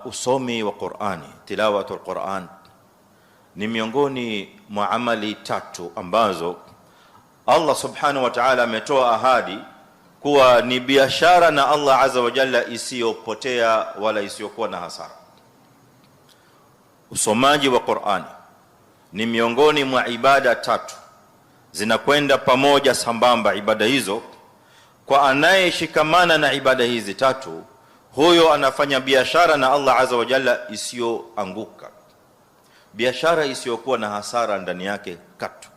Usomi wa Qur'ani, tilawatul Qur'an ni miongoni mwa amali tatu ambazo Allah subhanahu wa ta'ala ametoa ahadi kuwa ni biashara na Allah azza wa jalla isiyopotea wala isiyokuwa na hasara. Usomaji wa Qur'ani ni miongoni mwa ibada tatu zinakwenda pamoja sambamba. Ibada hizo, kwa anayeshikamana na ibada hizi tatu, huyo anafanya biashara na Allah azza wa jalla isiyoanguka, biashara isiyokuwa na hasara ndani yake katu.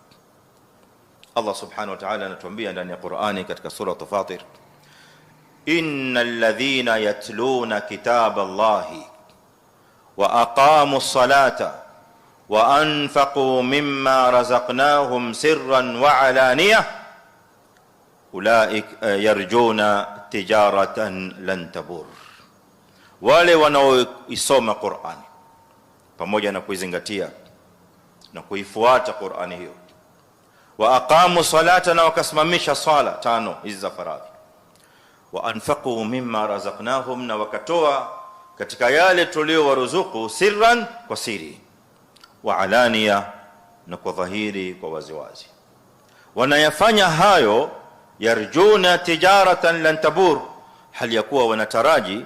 Allah subhanahu wa ta'ala anatuambia ndani ya Qur'ani katika sura Fatir, innal ladhina yatluna kitaballahi wa aqamus salata wa anfaqu mimma razaqnahum sirran wa alaniyah ulaika yarjuna tijaratan lan tabur. Wale wanaoisoma Qur'ani pamoja na kuizingatia na kuifuata Qur'ani hiyo, wa aqamu salata, na wakasimamisha sala tano hizi za faradhi, wa anfaqu mimma razaqnahum, na wakatoa katika yale tuliowaruzuku, sirran, kwa siri, wa alaniya, na kwa dhahiri, kwa waziwazi. Wanayafanya hayo yarjuna tijaratan lan tabur, hali ya kuwa wanataraji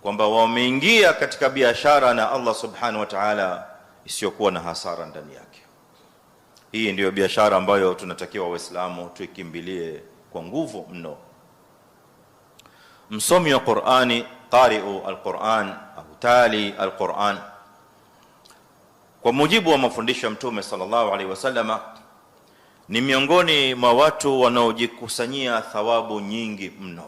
kwamba wameingia katika biashara na Allah subhanahu wa ta'ala isiyokuwa na hasara ndani yake. Hii ndiyo biashara ambayo tunatakiwa Waislamu tuikimbilie kwa nguvu mno. Msomi wa Qur'ani, qari'u al-Qur'an au tali al-Qur'an, kwa mujibu wa mafundisho ya Mtume sallallahu alaihi wasallama, ni miongoni mwa watu wanaojikusanyia thawabu nyingi mno.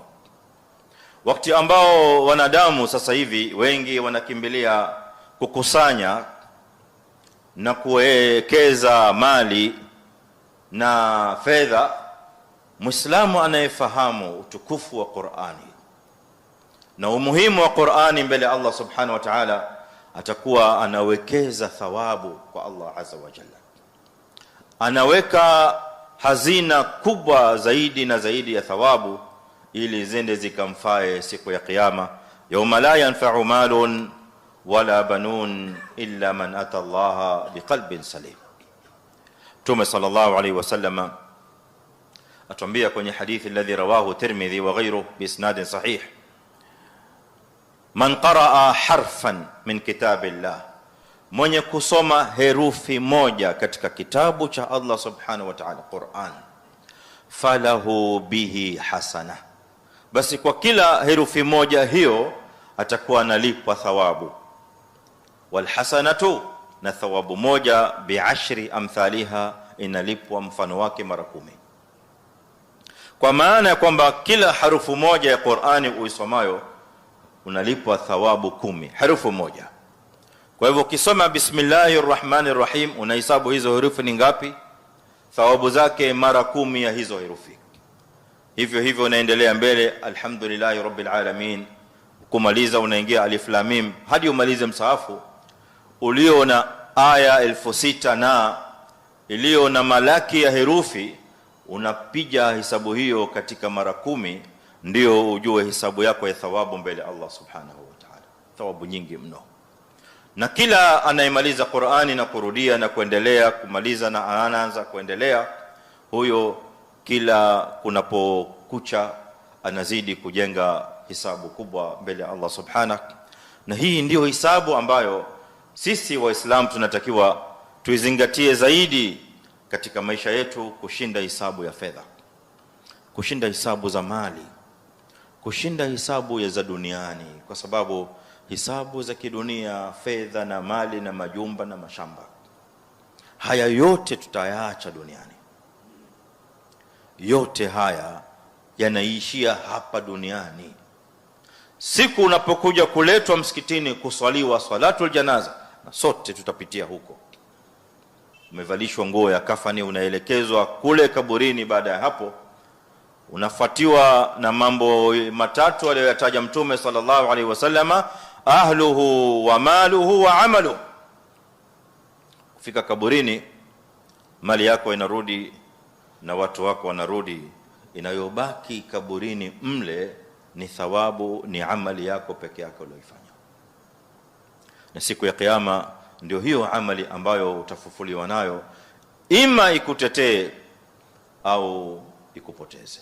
Wakati ambao wanadamu sasa hivi wengi wanakimbilia kukusanya na kuwekeza mali na fedha, Muislamu anayefahamu utukufu wa Qur'ani na umuhimu wa Qur'ani mbele Allah subhanahu wa ta'ala, atakuwa anawekeza thawabu kwa Allah azza wa jalla, anaweka hazina kubwa zaidi na zaidi ya thawabu, ili zende zikamfae siku ya kiyama, yawma la yanfa'u malun wala banun illa man ata Allah biqalbin salim. Mtume sallallahu alayhi wasallam atuambia kwenye hadithi alladhi rawahu Tirmidhi wa ghayruhu bi isnadin sahih, man qaraa harfan min kitabillah, mwenye kusoma herufi moja katika kitabu cha Allah subhanahu wa ta'ala, Qur'an, falahu bihi hasana, basi kwa kila herufi moja hiyo atakuwa analipwa thawabu. Wal hasanatu, na thawabu moja, bi'ashri amthaliha, inalipwa mfano wake mara 10. Kwa maana ya kwamba kila harufu moja ya Qur'ani uisomayo unalipwa thawabu 10, harufu moja. Kwa hivyo ukisoma bismillahir rahmanir rahim, unahesabu hizo herufi ni ngapi, thawabu zake mara 10 ya hizo herufi. Hivyo hivyo unaendelea mbele, alhamdulillahi rabbil alamin, kumaliza unaingia alif lam mim hadi umalize msahafu ulio na aya 6000 na iliyo na malaki ya herufi. Unapiga hisabu hiyo katika mara 10, ndio ujue hisabu yako ya thawabu mbele Allah subhanahu wa ta'ala. Thawabu nyingi mno. Na kila anayemaliza Qur'ani na kurudia na kuendelea, kumaliza na anaanza kuendelea, huyo kila kunapokucha anazidi kujenga hisabu kubwa mbele ya Allah subhanahu. Na hii ndio hisabu ambayo sisi Waislamu tunatakiwa tuizingatie zaidi katika maisha yetu, kushinda hisabu ya fedha, kushinda hisabu za mali, kushinda hisabu ya za duniani, kwa sababu hisabu za kidunia, fedha na mali na majumba na mashamba, haya yote tutayaacha duniani. Yote haya yanaishia hapa duniani. Siku unapokuja kuletwa msikitini kuswaliwa salatul janaza, na sote tutapitia huko, umevalishwa nguo ya kafani, unaelekezwa kule kaburini. Baada ya hapo unafuatiwa na mambo matatu aliyoyataja Mtume sallallahu alaihi wasallama, ahluhu wa maluhu wa amaluhu. Kufika kaburini, mali yako inarudi na watu wako wanarudi, inayobaki kaburini mle ni thawabu, ni amali yako peke yako uliyoifanya. na siku ya kiyama ndio hiyo amali ambayo utafufuliwa nayo, ima ikutetee au ikupoteze.